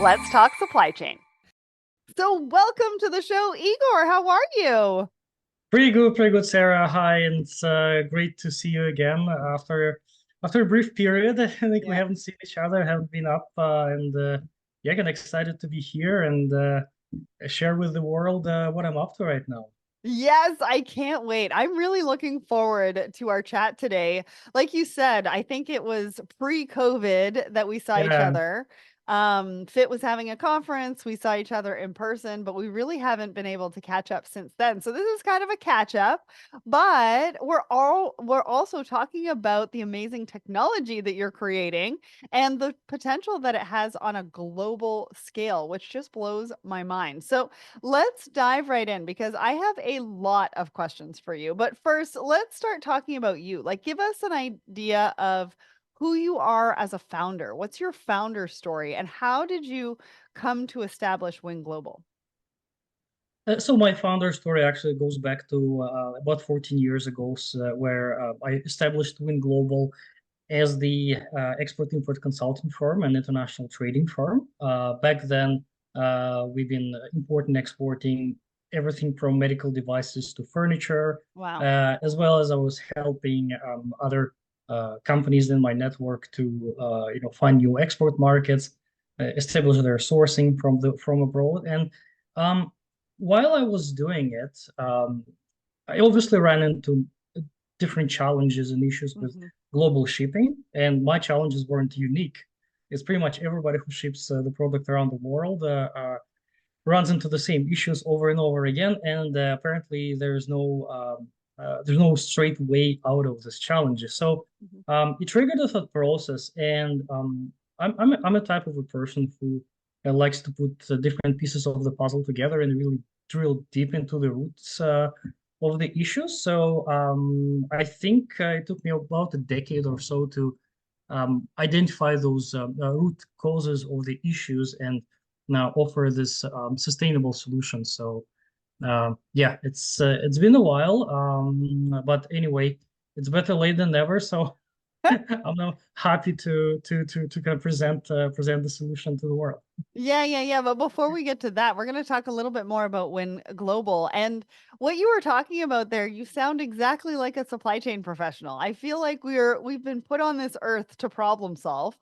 Let's talk supply chain. So, welcome to the show, Igor. How are you? Pretty good, Sarah. Hi, and it's great to see you again after a brief period. I think we Yeah. haven't seen each other, haven't been up, and yeah, again, excited to be here and share with the world what I'm up to right now. Yes, I can't wait. I'm really looking forward to our chat today. Like you said, I think it was pre-COVID that we saw each Yeah, other. Fit was having a conference. We saw each other in person, but we really haven't been able to catch up since then. So this is kind of a catch up, but we're also talking about the amazing technology that you're creating and the potential that it has on a global scale, which just blows my mind. So let's dive right in because I have a lot of questions for you. But first, let's start talking about you. Like, give us an idea of who you are as a founder. What's your founder story, and how did you come to establish Win Global? so my founder story actually goes back to about 14 years ago, where I established Win Global as the export-import consulting firm and international trading firm. Back then, we've been importing, exporting everything from medical devices to furniture, Wow. as well as I was helping other companies in my network to find new export markets, establish their sourcing from abroad. And um, while I was doing it, I obviously ran into different challenges and issues with Hmm. global shipping, and my challenges weren't unique. It's pretty much everybody who ships the product around the world runs into the same issues over and over again, and apparently there's no straight way out of this challenges. So Hmm. it triggered a thought process, and I'm a type of a person who likes to put different pieces of the puzzle together and really drill deep into the roots of the issues. So I think it took me about a decade or so to identify those root causes of the issues and now offer this sustainable solution. So yeah, it's been a while, but anyway, it's better late than never. So I'm now happy to kind of present the solution to the world. Yeah. But before we get to that, we're going to talk a little bit more about Win Global. And what you were talking about there, you sound exactly like a supply chain professional. I feel like we've been put on this earth to problem solve.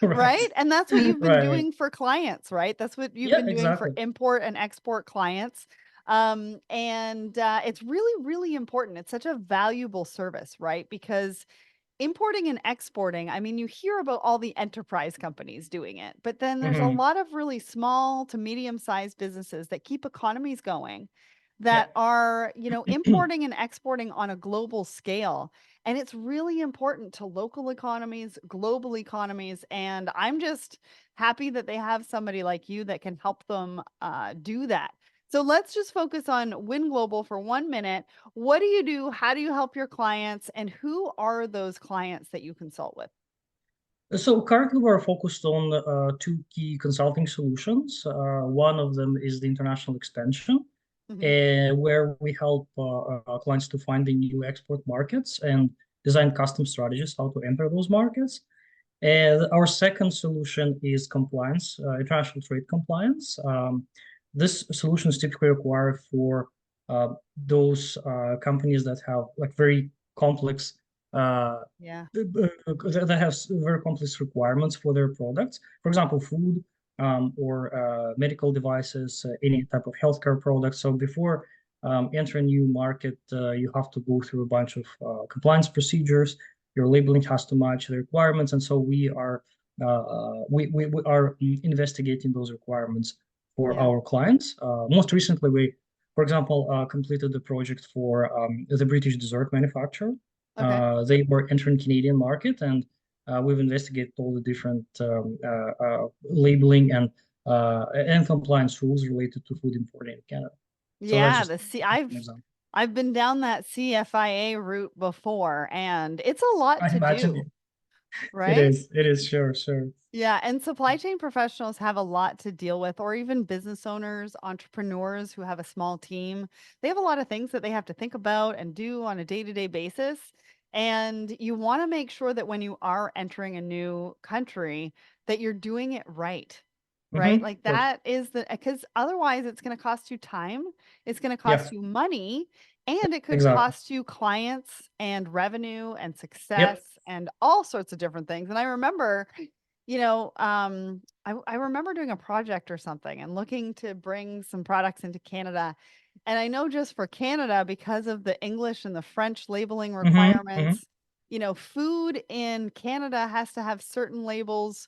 Right, Right? And that's what you've been right. doing for clients, right? That's what you've Yeah, been doing for exactly. import and export clients. And it's really, really important. It's such a valuable service, right? Because importing and exporting, I mean, you hear about all the enterprise companies doing it, but then there's a Hmm. lot of really small to medium-sized businesses that keep economies going Yeah. that are, importing and exporting on a global scale. And it's really important to local economies, global economies. And I'm just happy that they have somebody like you that can help them do that. So let's just focus on Win Global for 1 minute. What do you do? How do you help your clients? And who are those clients that you consult with? So currently we're focused on two key consulting solutions. One of them is the international expansion, Mhm. where we help clients to find the new export markets and design custom strategies how to enter those markets. And our second solution is compliance, international trade compliance. This solution is typically required for those companies that have like very complex uh, Yeah. that have very complex requirements for their products. For example, food or medical devices, any type of healthcare products. So before entering a new market, you have to go through a bunch of compliance procedures. Your labeling has to match the requirements, and so we are investigating those requirements for Yeah. our clients. Most recently, we, for example, completed the project for the British dessert manufacturer. Okay. They were entering Canadian market, and we've investigated all the different labeling and compliance rules related to food importing in Canada. So that's Yeah, just the C an example. I've been down that CFIA route before and it's a lot I to imagine do, it right? is. It is, sure, sure. Yeah, and supply chain professionals have a lot to deal with, or even business owners, entrepreneurs who have a small team. They have a lot of things that they have to think about and do on a day-to-day basis. And you want to make sure that when you are entering a new country, that you're doing it right. right? Of Like course. that is because otherwise it's going to cost you time, it's going to Yeah, cost you money, and it could exactly. cost you clients and revenue and success Yep. and all sorts of different things. And I remember, I remember doing a project or something and looking to bring some products into Canada. And I know just for Canada, because of the English and the French labeling Hmm. requirements, food in Canada has to have certain labels,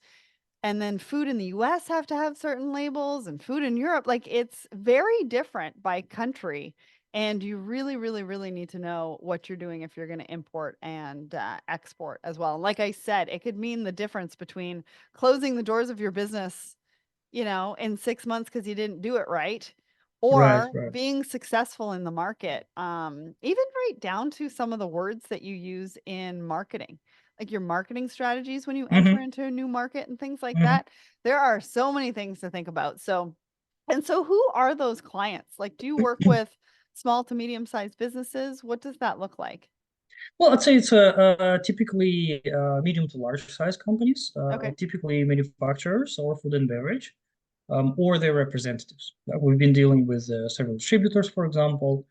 and then food in the US have to have certain labels, and food in Europe, like it's very different by country. And you really, really, really need to know what you're doing if you're going to import and export as well. And like I said, it could mean the difference between closing the doors of your business, in 6 months because you didn't do it right, Right, or right. being successful in the market. Even right down to some of the words that you use in marketing, like your marketing strategies when you enter Hmm. into a new market and things like Hmm. that. There are so many things to think about. So who are those clients? Like, do you work with small to medium sized businesses? What does that look like? Well, I'd say it's typically medium to large size companies, Okay. typically manufacturers or food and beverage, or their representatives. We've been dealing with several distributors, for example,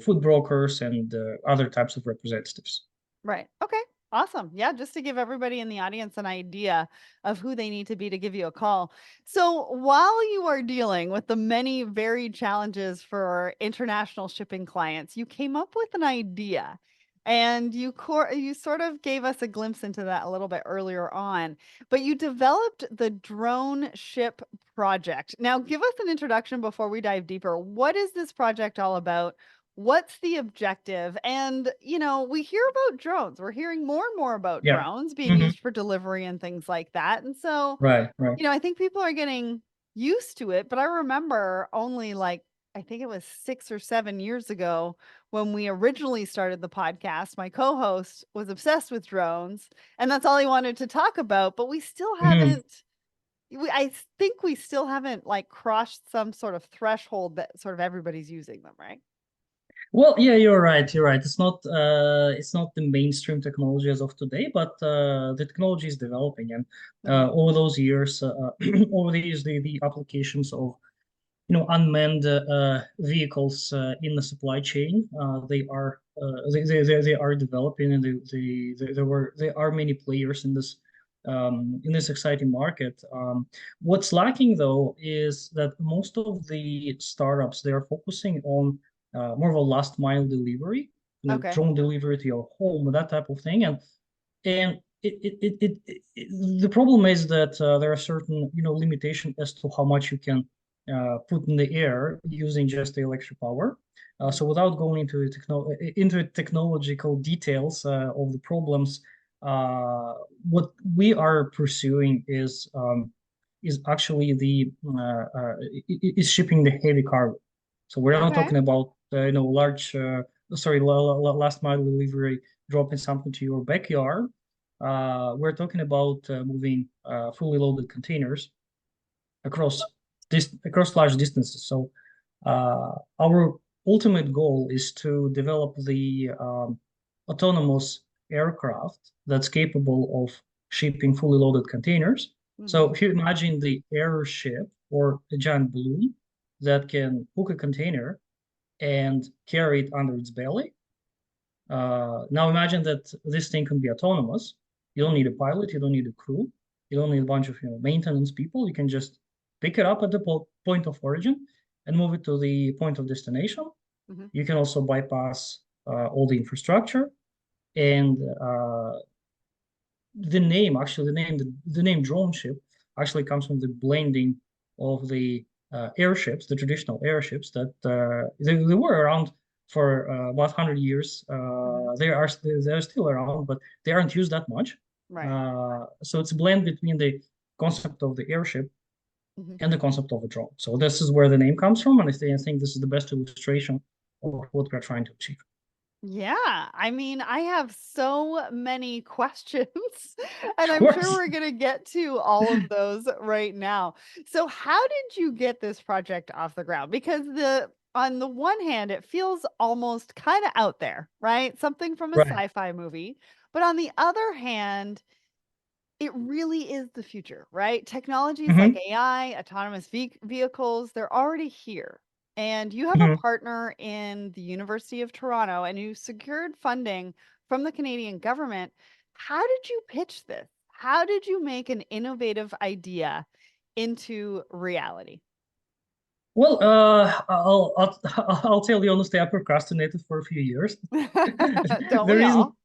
food brokers and other types of representatives. Right. Okay. Awesome. Yeah, just to give everybody in the audience an idea of who they need to be to give you a call. So, while you are dealing with the many varied challenges for international shipping clients, you came up with an idea, and you sort of gave us a glimpse into that a little bit earlier on, but you developed the Drone Ship Project. Now, give us an introduction before we dive deeper. What is this project all about? What's the objective? And, we hear about drones. We're hearing more and more about Yeah. drones being Hmm. used for delivery and things like that. And so, Right, right. I think people are getting used to it, but I remember only like, I think it was 6 or 7 years ago when we originally started the podcast, my co host was obsessed with drones, and that's all he wanted to talk about. But we still Hmm. haven't, I think we still haven't like crossed some sort of threshold that sort of everybody's using them, right? Well, yeah, you're right. You're right. It's not the mainstream technology as of today, but the technology is developing, and Hmm. over those years, over the years, the applications of unmanned vehicles in the supply chain, they are developing, and there are many players in this exciting market. What's lacking though is that most of the startups, they are focusing on more of a last mile delivery, Okay. drone delivery to your home, that type of thing, and the problem is that there are certain limitation as to how much you can put in the air using just the electric power. Mhm. So without going into technological details of the problems, what we are pursuing is actually the is shipping the heavy cargo. So we're not Okay. talking about large sorry last mile delivery, dropping something to your backyard. We're talking about moving fully loaded containers across across large distances. So our ultimate goal is to develop the autonomous aircraft that's capable of shipping fully loaded containers. So Mhm. if you imagine the airship or a giant balloon that can hook a container and carry it under its belly. Now imagine that this thing can be autonomous. You don't need a pilot, you don't need a crew, you don't need a bunch of maintenance people. You can just pick it up at the point of origin and move it to the point of destination. Mhm. You can also bypass all the infrastructure, and the name drone ship actually comes from the blending of the airships, the traditional airships that they were around for about 100 years. Mhm. They're still around, but they aren't used that much. Right. So it's a blend between the concept of the airship Mhm. and the concept of a drone. So this is where the name comes from, and I think this is the best illustration of what we're trying to achieve. Yeah, I mean, I have so many questions, and Of I'm sure course. we're going to get to all of those right now. So, how did you get this project off the ground? Because on the one hand, it feels almost kind of out there, right? Something from a Right. sci-fi movie. But on the other hand, It really is the future, right? Technologies like Hmm. AI, autonomous vehicles, they're already here. And you have a Hmm. partner in the University of Toronto and you secured funding from the Canadian government. How did you pitch this? How did you make an innovative idea into reality? Well, I'll tell you honestly, I procrastinated for a few years. Don't The we reason, all?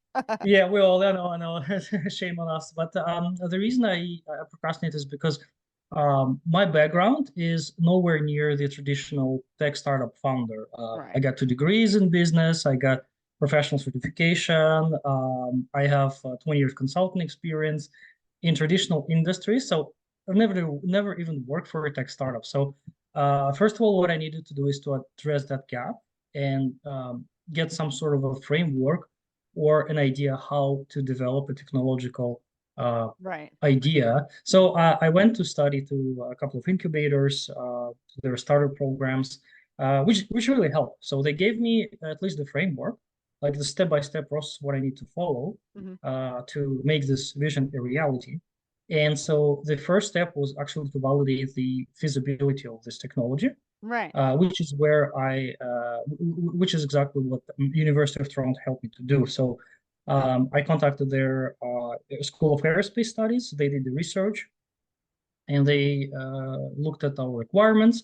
yeah, we all, I know, shame on us. But the reason I procrastinate is because my background is nowhere near the traditional tech startup founder. I Right. got 2 degrees in business. I got professional certification. I have 20 years consulting experience in traditional industries. So I've never even worked for a tech startup. So first of all, what I needed to do is to address that gap and get some sort of a framework or an idea how to develop a technological uh, Right. idea. So I went to study to a couple of incubators, their starter programs, which really helped. So they gave me at least the framework, like the step-by-step process, what I need to follow Hmm. to make this vision a reality. And so the first step was actually to validate the feasibility of this technology, Right. which is where which is exactly what the University of Toronto helped me to do. So I contacted their School of Aerospace Studies. They did the research and they looked at our requirements.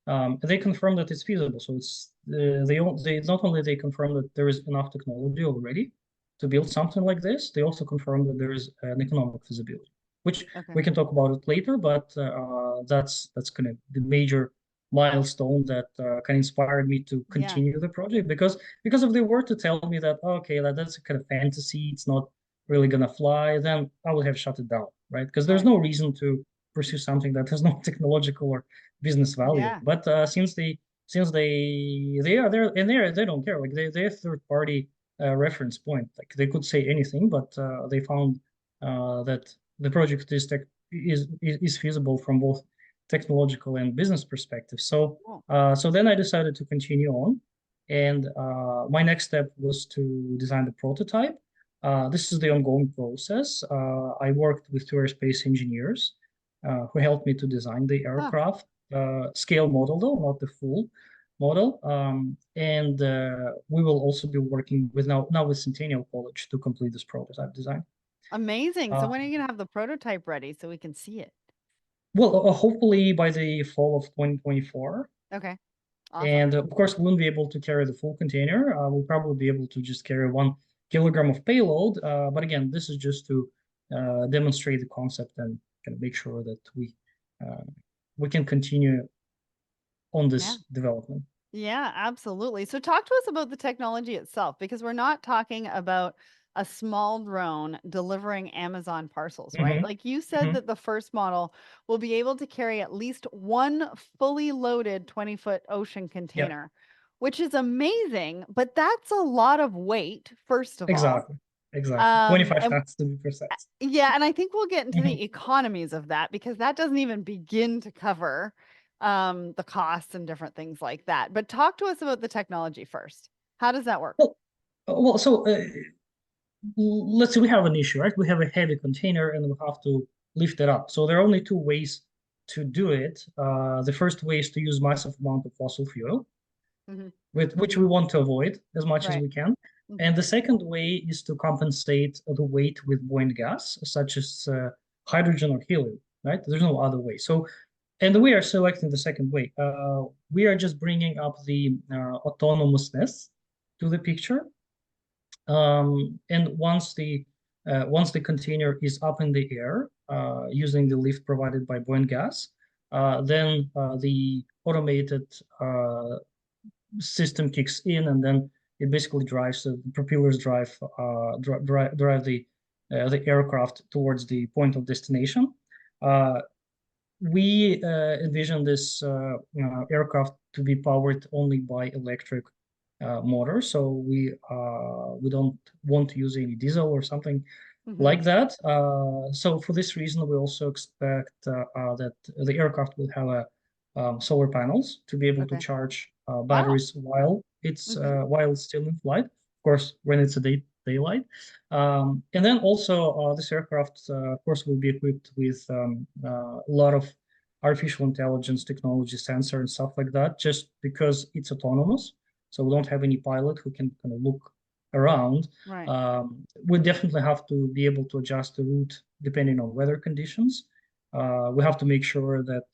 They confirmed that it's feasible. So they not only they confirmed that there is enough technology already to build something like this, they also confirmed that there is an economic feasibility, which Okay. we can talk about it later. But that's kind of the major milestone that kind of inspired me to Yeah. continue the project because if they were to tell me that okay that's a kind of fantasy, it's not really gonna fly, then I would have shut it down, right? Because there's Right. no reason to pursue something that has no technological or business value. Yeah. But since they are there and they don't care, like they're third party reference point. Like they could say anything, but they found that the project is feasible from both technological and business perspective. So Cool. so then I decided to continue on, and my next step was to design the prototype. This is the ongoing process. I worked with two aerospace engineers who helped me to design the Huh. aircraft scale model, though not the full model. And we will also be working with now with Centennial College to complete this prototype design. Amazing. So Uh, when are you gonna have the prototype ready so we can see it? well, hopefully by the fall of 2024. Okay. Awesome. And of course, we won't be able to carry the full container. We'll probably be able to just carry 1 kilogram of payload. But again, this is just to demonstrate the concept and kind of make sure that uh, we can continue on Yeah. this development. Yeah, absolutely. So talk to us about the technology itself because we're not talking about a small drone delivering Amazon parcels, right? Hmm. Like you said Hmm. that the first model will be able to carry at least one fully loaded 20-foot ocean Yeah, container, which is amazing, but that's a lot of weight, first of all. exactly. Exactly. 25 And tons to be precise. yeah, and I think we'll get into Mhm. the economies of that because that doesn't even begin to cover the costs and different things like that. But talk to us about the technology first. How does that work? Well, so let's say we have an issue, right? We have a heavy container and we have to lift it up. So there are only two ways to do it. The first way is to use massive amount of fossil fuel, Hmm. with which we want to avoid as much as Right. we can. Hmm. And the second way is to compensate the weight with buoyant gas, such as hydrogen or helium, right? There's no other way. So, and we are selecting the second way. We are just bringing up the autonomousness to the picture. And once the container is up in the air, using the lift provided by buoyant gas, then the automated system kicks in, and then it basically drives the propellers drive the aircraft towards the point of destination. Uh, we envision this aircraft to be powered only by electric motor, so we don't want to use any diesel or something Hmm. like that. So for this reason, we also expect that the aircraft will have solar panels to be able to Okay. charge Wow. batteries while Hmm. it's still in flight. Of course, when it's a daylight. And then also this aircraft, of course, will be equipped with a lot of artificial intelligence technology, sensor and stuff like that, just because it's autonomous. So we don't have any pilot who can kind of look around. Right. We definitely have to be able to adjust the route depending on weather conditions. We have to make sure that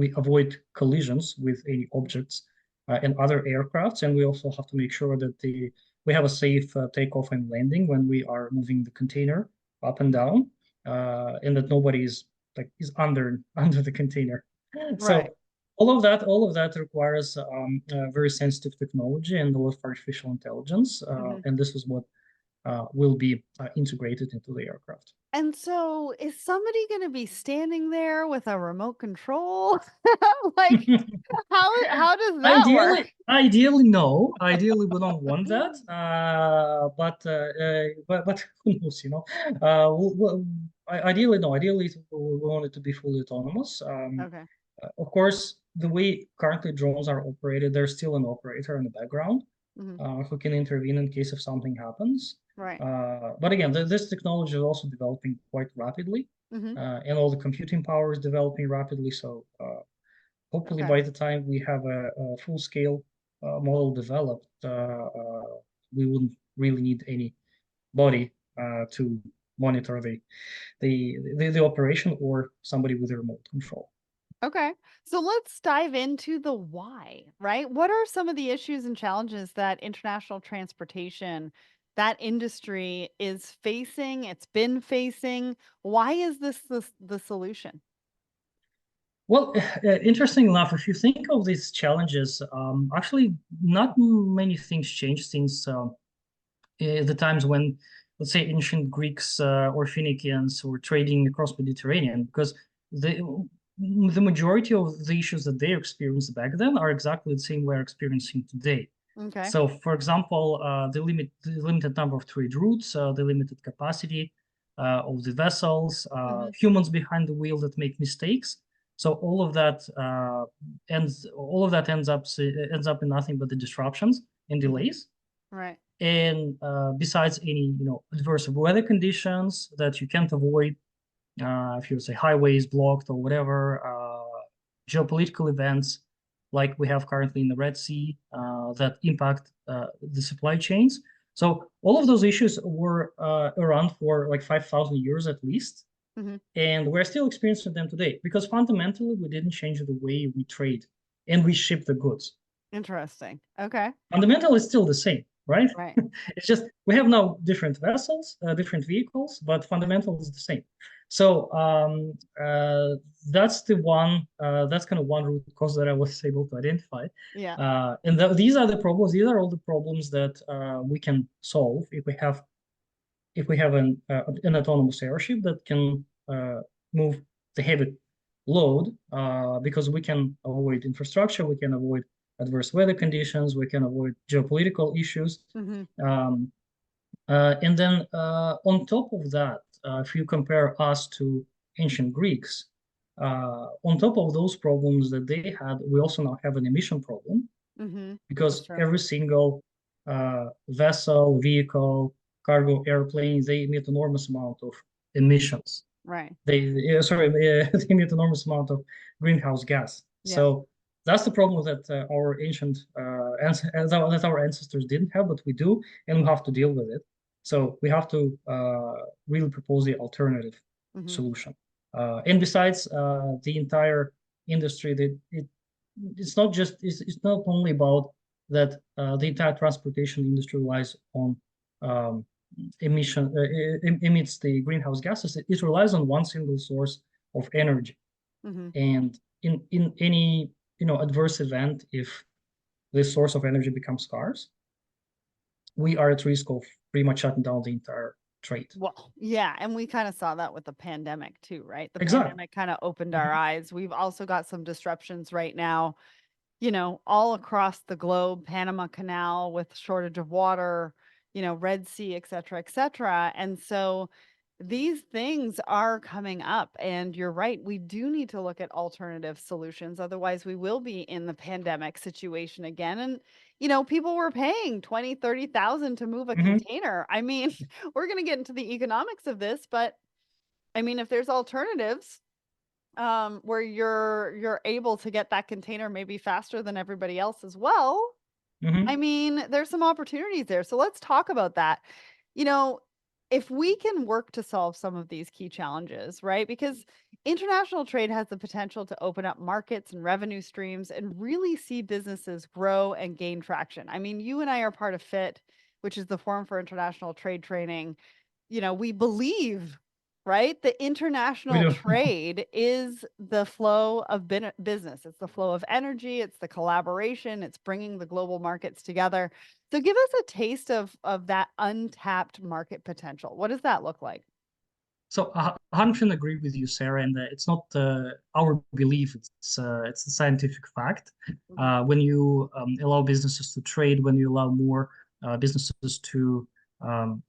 we avoid collisions with any objects and other aircrafts, and we also have to make sure that we have a safe takeoff and landing when we are moving the container up and down, and that nobody is under the container. Right. So all of that requires very sensitive technology and a lot of artificial intelligence, Mhm. and this is what will be integrated into the aircraft. And so is somebody gonna be standing there with a remote control? Like, how does that work? Ideally, no. Ideally, we don't want that. But who knows, you know? Ideally, no. Ideally, we want it to be fully autonomous. Okay. Of course, the way currently drones are operated, there's still an operator in the background Mhm. who can intervene in case if something happens. Right. But again, this technology is also developing quite rapidly, Mhm. and all the computing power is developing rapidly. So hopefully, Okay. by the time we have a full-scale model developed, we wouldn't really need anybody to monitor the operation or somebody with a remote control. Okay. So let's dive into the why, right? What are some of the issues and challenges that international transportation, that industry is facing? It's been facing. Why is this the solution? Well, interesting enough, if you think of these challenges, actually, not many things changed since the times when, let's say, ancient Greeks or Phoenicians were trading across Mediterranean, because the the majority of the issues that they experienced back then are exactly the same we're experiencing today. Okay. So, for example, the limited number of trade routes, the limited capacity of the vessels, Hmm. humans behind the wheel that make mistakes. So all of that ends up in nothing but the disruptions and Hmm. delays. Right. And besides any adverse weather conditions that you can't avoid, if you say highways blocked or whatever, geopolitical events like we have currently in the Red Sea that impact the supply chains. So all of those issues were around for like 5,000 years at least, Hmm. and we're still experiencing them today because fundamentally we didn't change the way we trade and we ship the goods. Interesting. Okay. Fundamental is still the same, right? Right. It's just we have now different vessels, different vehicles, but fundamental is the same. So that's the one. That's kind of one root cause that I was able to identify. Yeah. And these are the problems. These are all the problems that we can solve if we have an autonomous airship that can move the heavy load because we can avoid infrastructure, we can avoid adverse weather conditions, we can avoid geopolitical issues. Hmm. Um, and then on top of that, if you compare us to ancient Greeks, on top of those problems that they had, we also now have an emission problem Hmm. That's because true. every single vessel, vehicle, cargo, airplane, they emit enormous amount of emissions. Right. They emit enormous amount of greenhouse gas. Yes. So that's the problem that our ancient that our ancestors didn't have, but we do, and we have to deal with it. So we have to really propose the alternative Hmm. solution. And besides, the entire industry, it's not only about that the entire transportation industry relies on um, emits the greenhouse gases. It relies on one single source of energy, Hmm. and in any adverse event, if this source of energy becomes scarce, we are at risk of pretty much shutting down the entire trade. Well, yeah, and we kind of saw that with the pandemic too, right? The Exactly. pandemic kind of opened our Mhm. eyes. We've also got some disruptions right now, all across the globe, Panama Canal with shortage of water, Red Sea, et cetera, et cetera. And so these things are coming up, and you're right, we do need to look at alternative solutions, otherwise we will be in the pandemic situation again. And people were paying 20, 30,000 to move a Hmm. container. I mean, we're going to get into the economics of this, but I mean, if there's alternatives, where you're able to get that container maybe faster than everybody else as well, I Hmm. mean, there's some opportunities there. So let's talk about that. You know, if we can work to solve some of these key challenges, right? Because international trade has the potential to open up markets and revenue streams and really see businesses grow and gain traction. I mean, you and I are part of FIT, which is the Forum for International Trade Training. We believe, right? The We international do. trade is the flow of business. It's the flow of energy. It's the collaboration. It's bringing the global markets together. So give us a taste of that untapped market potential. What does that look like? So I 100% agree with you, Sarah, and it's not our belief; it's a scientific fact. Mhm. When you allow businesses to trade, when you allow more businesses to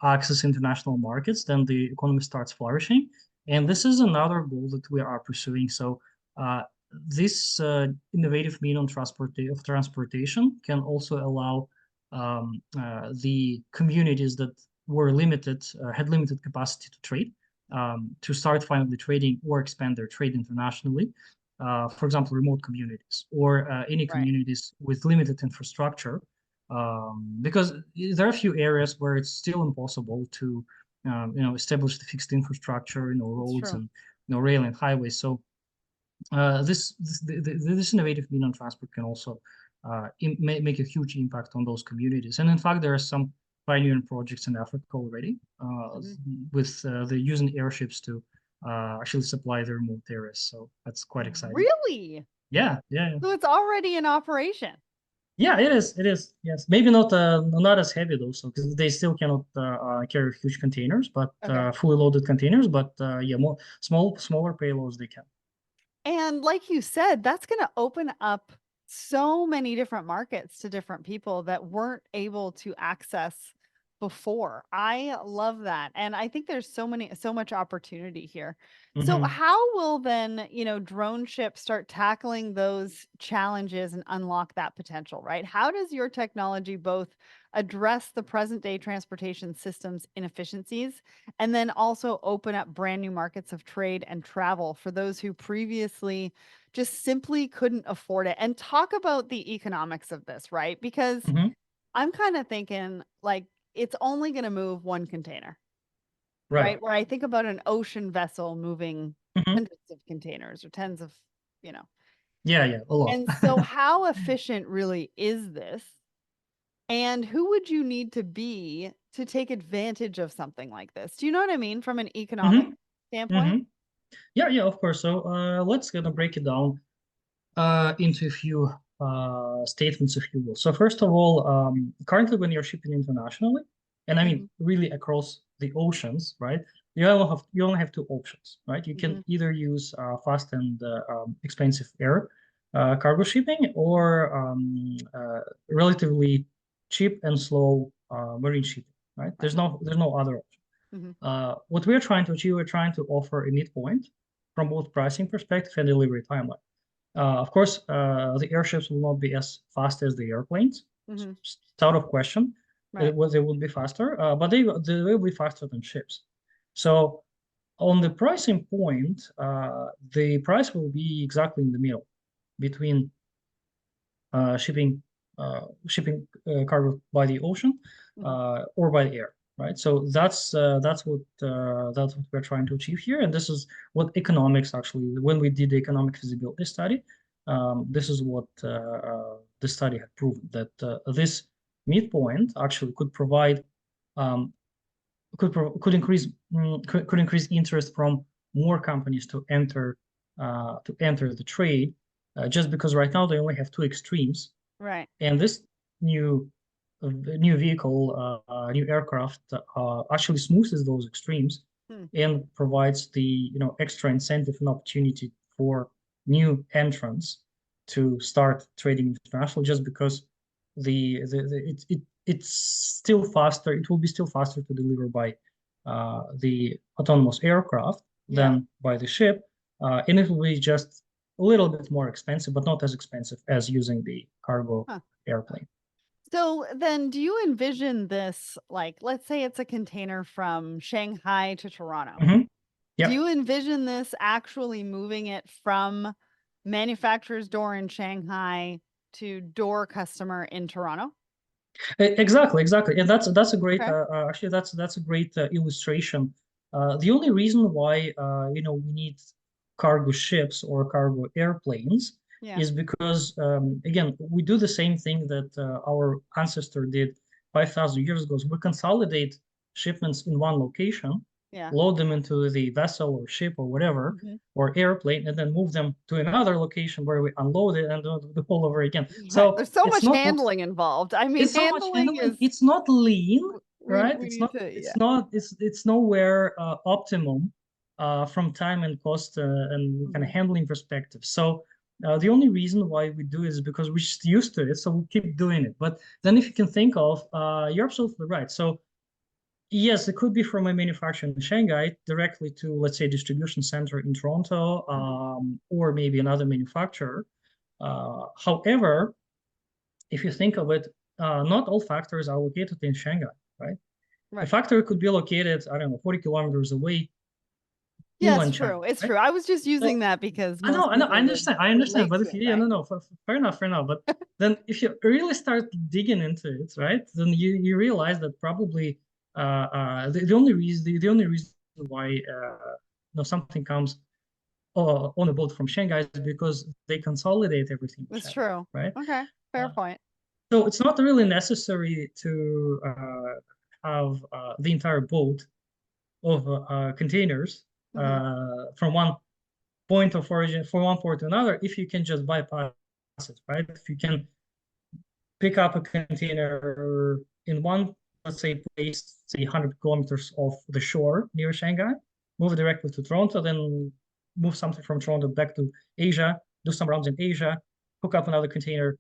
access international markets, then the economy starts flourishing. And this is another goal that we are pursuing. So this innovative mean of transportation can also allow the communities that were limited, had limited capacity to trade to start finally trading or expand their trade internationally. For example, remote communities or any Right. communities with limited infrastructure, because there are a few areas where it's still impossible to, establish the fixed infrastructure, It's roads true. and rail and highways. So this innovative mean on transport can also make a huge impact on those communities. And in fact, there are some pioneering projects in Africa already Mhm. with the using airships to actually supply the remote areas. So that's quite exciting. Really? Yeah, yeah, yeah. So it's already in operation. Yeah, it is. It is. Yes, maybe not as heavy though, so because they still cannot carry huge containers, but Okay. fully loaded containers. But yeah, more smaller payloads they can. And like you said, that's going to open up so many different markets to different people that weren't able to access before. I love that. And I think there's so much opportunity here. So Hmm. how will then, drone ships start tackling those challenges and unlock that potential, right? How does your technology both address the present day transportation systems inefficiencies and then also open up brand new markets of trade and travel for those who previously just simply couldn't afford it? And talk about the economics of this, right? Because Hmm. I'm kind of thinking like it's only going to move one container, Right. right? Where I think about an ocean vessel moving Hmm. hundreds of containers or tens of, you know. Yeah, yeah, a lot. And so, how efficient really is this? And who would you need to be to take advantage of something like this? Do you know what I mean from an economic Hmm. standpoint? Hmm. Yeah, yeah, of course. So let's gonna break it down into a few statements, if you will. So first of all, currently when you're shipping internationally, and I mean Mhm, really across the oceans, right? You only have two options, right? You can mhm, either use fast and expensive air cargo shipping, or relatively cheap and slow marine shipping, right? right. There's no other option. Mhm, What we're trying to achieve, we're trying to offer a midpoint from both pricing perspective and delivery timeline. Of course, the airships will not be as fast as the airplanes. mhm, It's out of question. right. They will be faster, but they will be faster than ships. So on the pricing point, the price will be exactly in the middle between shipping cargo by the ocean Mhm, or by air, right? So that's what we're trying to achieve here, and this is what economics actually. When we did the economic feasibility study, this is what the study had proven that this midpoint actually could provide could increase could increase interest from more companies to enter the trade, just because right now they only have two extremes, right. and this new new vehicle, new aircraft, actually smooths those extremes Hmm, and provides the extra incentive and opportunity for new entrants to start trading international, just because it's still faster. It will be still faster to deliver by the autonomous aircraft than by the ship, and it will be just a little bit more expensive, but not as expensive as using the cargo airplane. So then do you envision this, like, let's say it's a container from Shanghai to Toronto. Mm-hmm. Do Yeah. you envision this actually moving it from manufacturer's door in Shanghai to door customer in Toronto? Exactly, and that's a great Okay. actually that's a great illustration. The only reason why we need cargo ships or cargo airplanes Yeah. is because again we do the same thing that our ancestor did 5,000 years ago. So we consolidate shipments in one location, Yeah. load them into the vessel or ship or whatever or airplane, and then move them to another location where we unload it and do the whole over again. Right. So There's so it's much not handling involved. I mean, it's so much handling handling. is It's not lean, right? we It's need not. to, It's yeah. not. It's nowhere optimum from time and cost and kind of handling perspective. So the only reason why we do it is because we're just used to it, so we keep doing it. But then, if you can think of, you're absolutely right. So yes, it could be from a manufacturer in Shanghai directly to, let's say, distribution center in Toronto, or maybe another manufacturer. However, if you think of it, not all factories are located in Shanghai, right? A Right. factory could be located, I don't know, 40 kilometers away, Yeah, it's inland China, true. It's right? true. I was just using So that because I know, most I know, people would I understand. relate But to if it, you, yeah, no, right? no, fair enough, fair enough. But then if you really start digging into it, right, then you realize that probably the only reason why something comes on a boat from Shanghai is because they consolidate everything in It's Shanghai, true. right? Okay. Fair Uh, point. So it's not really necessary to have the entire boat of containers Mhm. from one point of origin, from one port to another, if you can just bypass it, right? If you can pick up a container in one, let's say, place, say 100 kilometers off the shore near Shanghai, move it directly to Toronto, then move something from Toronto back to Asia, do some rounds in Asia, hook up another container,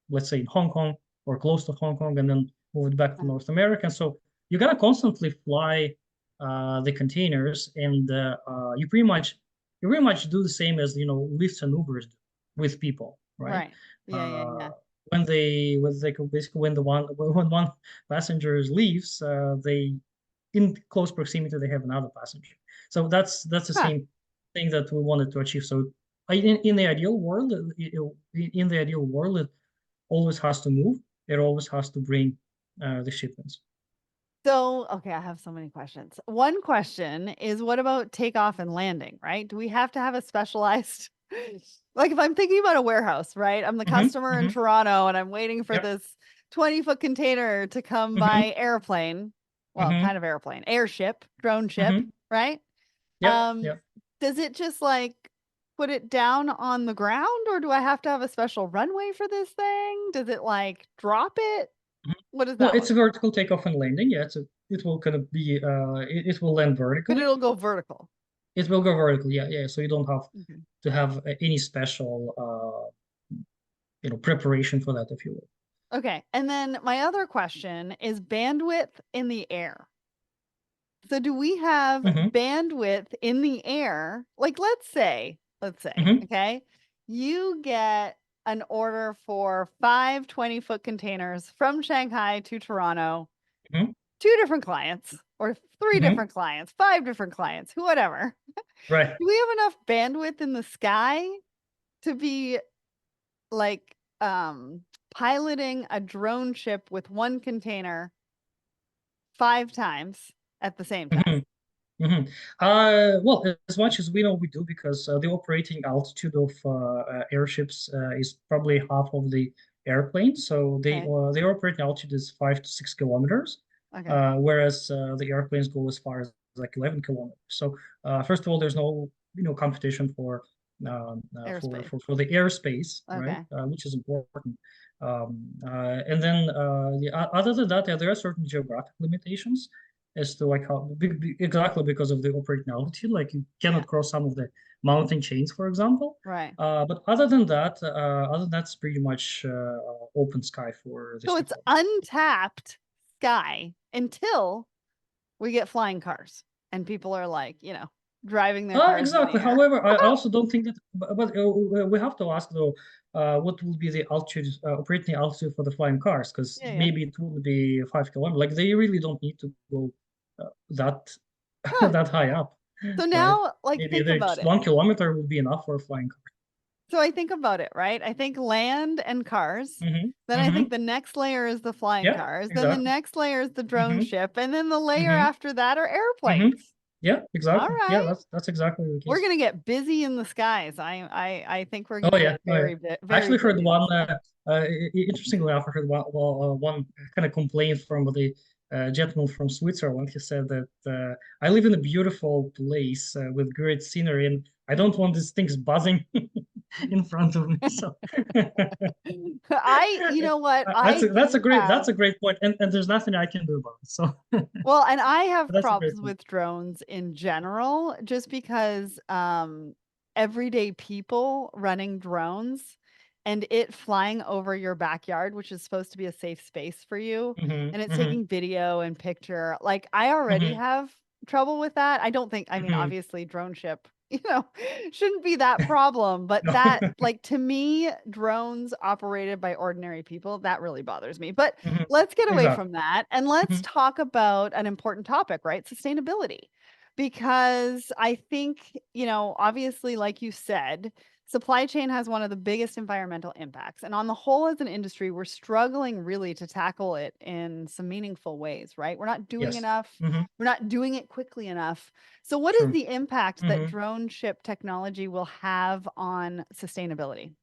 let's say in Hong Kong or close to Hong Kong, and then move it back to North America. So you gotta constantly fly the containers, and you pretty much do the same as Lyft and Ubers do with people, right? Right. Yeah, yeah, Uh, yeah. basically when one passenger leaves, they in close proximity they have another passenger. So that's the Huh. same thing that we wanted to achieve. So in the ideal world, it always has to move. It always has to bring the shipments. So, okay, I have so many questions. One question is, what about takeoff and landing, right? Do we have to have a specialized, like if I'm thinking about a warehouse, right? I'm the Mm-hmm, customer in mm-hmm, Toronto and I'm waiting for yep, this 20-foot container to come mm-hmm, by airplane. Well, mm-hmm, kind of airplane, airship, drone ship, mm-hmm, right? yep, Um, yep. does it just like put it down on the ground, or do I have to have a special runway for this thing? Does it like drop it? Mhm. What does Well, that look it's a like? vertical takeoff and landing. Yeah, it will kind of be it will land But vertically. it'll go vertical. It will go vertically. Yeah, yeah. So you don't have Okay. to have any special preparation for that, if you will. Okay. And then my other question is bandwidth in the air. So do we have Mm-hmm, bandwidth in the air? Like let's say, mm-hmm, okay, you get an order for 5 20-foot containers from Shanghai to Toronto, mm-hmm, two different clients or three mm-hmm. different clients, five different clients, whatever. Right. Do we have enough bandwidth in the sky to be like piloting a drone ship with one container 5 times at the same time? Mm-hmm, mm-hmm. Well, as much as we know, we do because the operating altitude of airships is probably half of the airplane. So Okay. their operating altitude is 5 to 6 kilometers, Okay. whereas the airplanes go as far as like 11 kilometers. So first of all, there's no competition Airspace. for the airspace, right? Okay. Which is important. And then other than that, yeah, there are certain geographic limitations as to like how exactly because of the operating altitude, like you Yeah. cannot cross some of the mountain chains, for example. Right. But other than that, it's pretty much open sky for So these it's people. untapped sky until we get flying cars and people are like, driving their cars in the Exactly. air. However, I also don't think that, but we have to ask though, what will be the altitude, operating altitude for the flying cars? Because Yeah, yeah. maybe it will be 5 kilometers. Like they really don't need to go that Huh. that high up, So right? now, like, Maybe think about just it. 1 kilometer will be enough for a flying car. So I think about it, right? I think land and cars. Then I think Mm-hmm. the next layer is the flying Yeah, cars. Then the exactly. next layer is the drone Mm-hmm. ship. And then the layer Mm-hmm. after that are Mm-hmm. airplanes. Yeah, All exactly. Yeah, right. that's exactly the We're case. gonna get busy in the skies. I think we're Oh gonna yeah, get oh yeah. I very actually heard busy in the one. sky. Interestingly enough, I heard one kind of complaint from the gentleman from Switzerland. He said that I live in a beautiful place with great scenery, and I don't want these things buzzing in front of me. So You know what? that's I that's a do great have that's a great point, and there's nothing I can do about it. So Well, and I have that's a great problems point. with drones in general, just because everyday people running drones and it flying over your backyard, which is supposed to be a safe space for you, Hmm. and it's Hmm. taking video and picture. Like I already Hmm. have trouble with that. I don't think, I mean, Hmm. obviously drone ship, shouldn't be that problem, but No. that like to me, drones operated by ordinary people, that really bothers me. But Hmm. let's get away Exactly. from that and let's Hmm. talk about an important topic, right? Sustainability. Because I think, obviously, like you said, supply chain has one of the biggest environmental impacts. And on the whole, as an industry, we're struggling really to tackle it in some meaningful ways, right? We're not doing Yes. enough. Hmm. We're not doing it quickly enough. So, what is True. the impact that Hmm. drone ship technology will have on sustainability?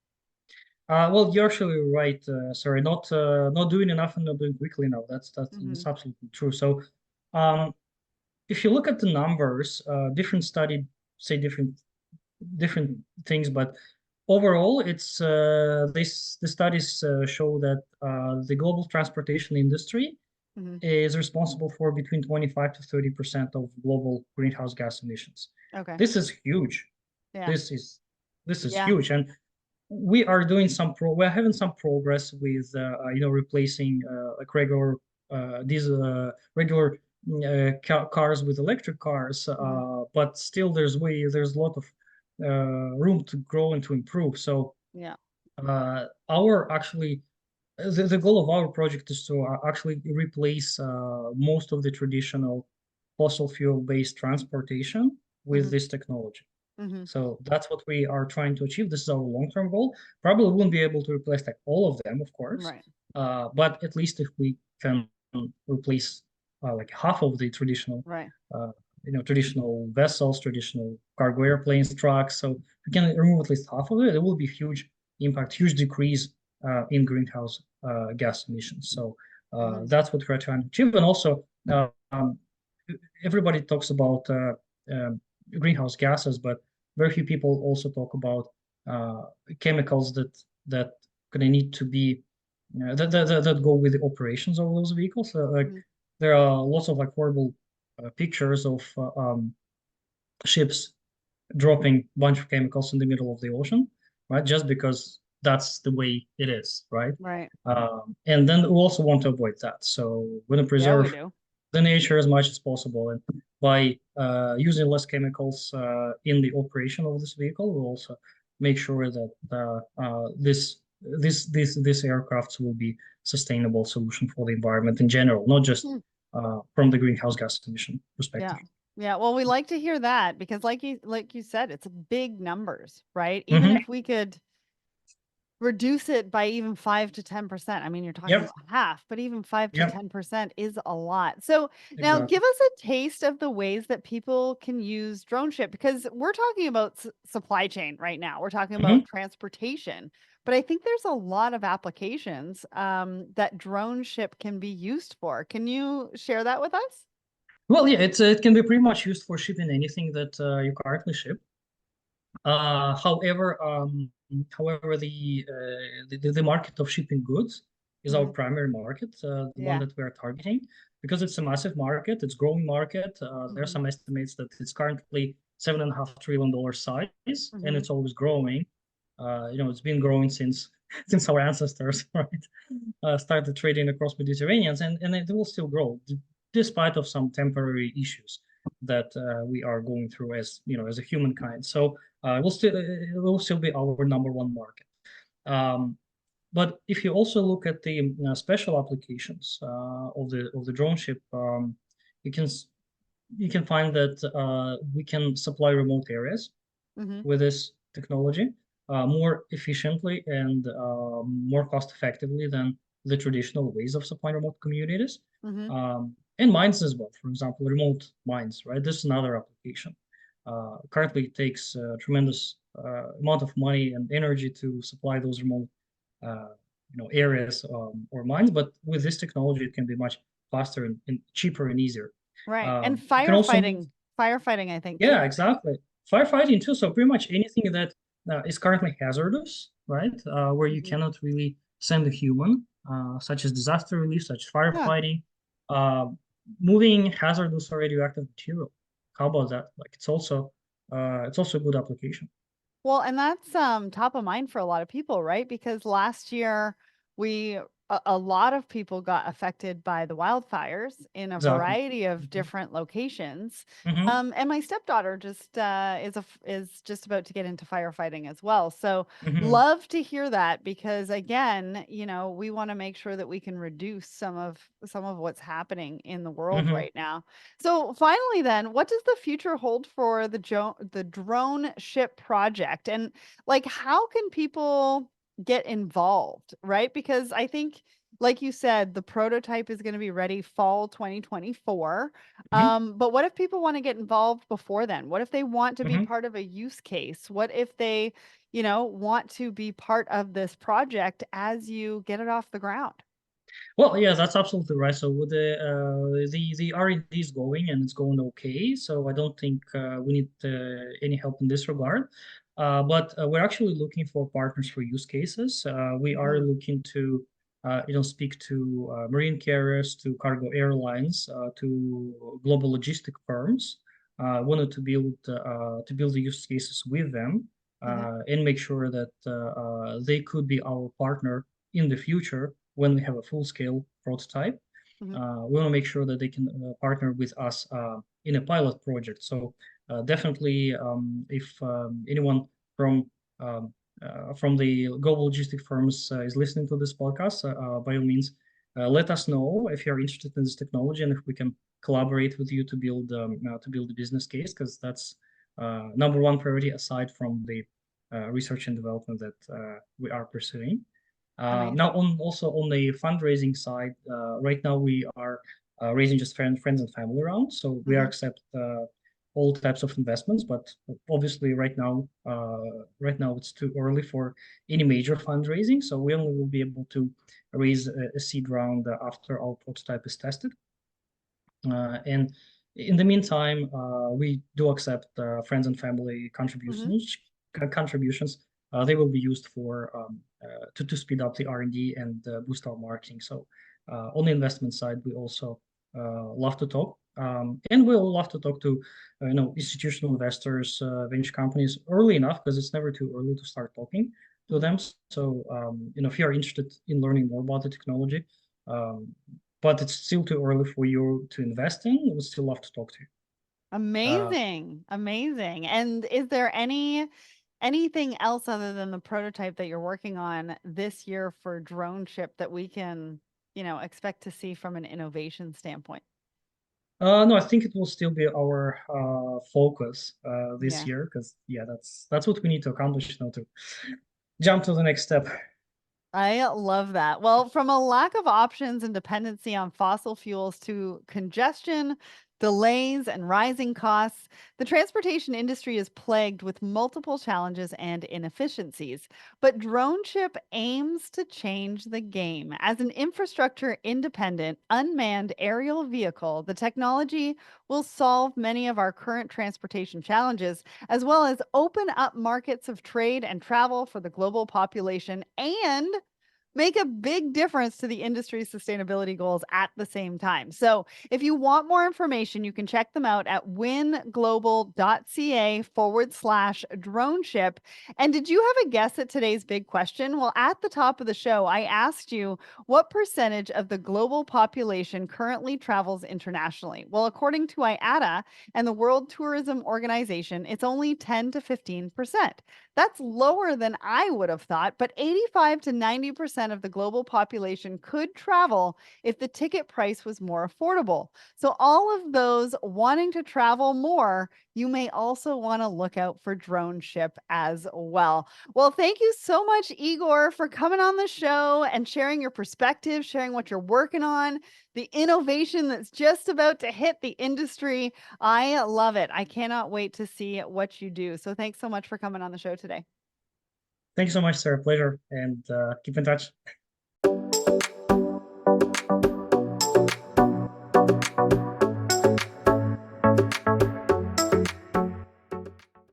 Well, you're actually right. Sorry, not doing enough and not doing quickly enough. That's Hmm. absolutely true. So, um, if you look at the numbers, different study say different things, but overall, it's the studies show that the global transportation industry Hmm. is responsible for between 25 to 30% of global greenhouse gas emissions. Okay. This is huge. Yeah. This is this is Yeah. huge, and we are doing we're having some progress with replacing like regular these regular cars with electric cars, Hmm. but still there's a lot of room to grow and to improve. So Yeah. our actually the goal of our project is to actually replace most of the traditional fossil fuel based transportation with Hmm. this technology. Hmm. So that's what we are trying to achieve. This is our long-term goal. Probably won't be able to replace like all of them, of course, Right. but at least if we can replace like half of the Right. uh, traditional vessels, traditional cargo airplanes, trucks. So if we can remove at least half of it, it will be huge impact, huge decrease in greenhouse gas emissions. So Hmm. that's what we're trying to achieve. And also, everybody talks about greenhouse gases, but very few people also talk about uh, chemicals that gonna need to be that go with the operations of those vehicles. Like Hmm. there are lots of like horrible pictures of ships dropping a bunch of chemicals in the middle of the ocean, right? Just because that's the way it is, right? Right. And then we also want to avoid that. So we're going to Yeah, we preserve do. the nature as much as possible. And by using less chemicals in the operation of this vehicle, we'll also make sure that this aircrafts will be sustainable solution for the environment in general, not just Hmm. from the greenhouse gas emission perspective. Yeah. Yeah. Well, we like to hear that because like you said, it's big numbers, right? Even Hmm. if we could reduce it by even 5 to 10%. I mean, you're talking Yep. about half, but even 5 to Yep. 10% is a lot. So now Exactly. give us a taste of the ways that people can use drone ship because we're talking about supply chain right now. We're talking Hmm. about transportation, but I think there's a lot of applications that drone ship can be used for. Can you share that with us? Well, yeah, it can be pretty much used for shipping anything that you currently ship. However, the market of shipping goods is our Hmm. primary market, the one Yeah. that we are targeting, because it's a massive market, it's growing market. There are Hmm. some estimates that it's currently $7.5 trillion size, and Hmm. it's always growing. It's been growing since since our ancestors, right, started trading across Mediterranean, and it will still grow. despite of some temporary issues that we are going through as as a humankind. So it will still be our number one market. Um, but if you also look at the special applications of the drone ship, you can you can find that we can supply remote areas Hmm. with this technology more efficiently and more cost effectively than the traditional ways of supplying remote communities. Hmm. And mines as well. For example, remote mines, right? This is another application. Currently, it takes a tremendous amount of money and energy to supply those remote, areas or mines. But with this technology, it can be much faster and cheaper and easier. Right. And You can also move. firefighting, I think Yeah, too. exactly. Firefighting too. So pretty much anything that is currently hazardous, right? Where you Hmm. cannot really send a human, such as disaster relief, such as Yeah. firefighting, uh, moving hazardous or radioactive material. How about that? Like it's also a good application. Well, and that's top of mind for a lot of people, right? Because last year we a lot of people got affected by the wildfires in a Exactly. variety of Hmm. different locations. Hmm. And my stepdaughter just is just about to get into firefighting as well. So Hmm. love to hear that because again, we want to make sure that we can reduce some of what's happening in the world Hmm. right now. So finally, then, what does the future hold for the drone ship project? And like, how can people get involved, right? Because I think, like you said, the prototype is going to be ready fall 2024. Hmm. But what if people want to get involved before then? What if they want to be Hmm. part of a use case? What if they, want to be part of this project as you get it off the ground? Well, yeah, that's absolutely right. So with the R&D is going and it's going okay. So I don't think we need any help in this regard. But we're actually looking for partners for use cases. We are Mhm. looking to speak to marine carriers, to cargo airlines, to global logistic firms. Wanted to build the use cases with them Mhm. and make sure that they could be our partner in the future when we have a full-scale prototype. Mhm. We want to make sure that they can partner with us in a pilot project. So definitely, if anyone from from the global logistic firms is listening to this podcast, by all means, let us know if you're interested in this technology and if we can collaborate with you to build the business case, because that's number one priority aside from the research and development that we are pursuing. Now, Amazing. on the fundraising side, right now we are raising just friends and family rounds. So we Mhm. accept all types of investments, but obviously right now it's too early for any major fundraising. So we only will be able to raise a seed round after our prototype is tested. And in the meantime, we do accept friends and family Mhm. contributions. They will be used for to speed up the R&D and boost our marketing. So on the investment side, we also love to talk, and we'll love to talk to institutional investors, venture companies early enough, because it's never too early to start talking to Mhm. them. So if you are interested in learning more about the technology, um, but it's still too early for you to invest in. We'd still love to talk to you. Uh, Amazing. Amazing. And is there anything else other than the prototype that you're working on this year for drone ship that we can, expect to see from an innovation standpoint? no, I think it will still be our focus this Yeah. year, because yeah, that's what we need to accomplish now to jump to the next step. I love that. Well, from a lack of options and dependency on fossil fuels to congestion, delays, and rising costs, the transportation industry is plagued with multiple challenges and inefficiencies. But DroneShip aims to change the game. As an infrastructure independent, unmanned aerial vehicle, the technology will solve many of our current transportation challenges as well as open up markets of trade and travel for the global population and make a big difference to the industry's sustainability goals at the same time. So, if you want more information, you can check them out at winglobal.ca/droneship. And did you have a guess at today's big question? Well, at the top of the show, I asked you what percentage of the global population currently travels internationally? Well, according to IATA and the World Tourism Organization, it's only 10 to 15%. That's lower than I would have thought, but 85 to 90% of the global population could travel if the ticket price was more affordable. So, all of those wanting to travel more, you may also want to look out for DroneShip as well. Well, thank you so much, Igor, for coming on the show and sharing your perspective, sharing what you're working on, the innovation that's just about to hit the industry. I love it. I cannot wait to see what you do. So thanks so much for coming on the show today. Thank you so much, Sarah. Pleasure, and keep in touch.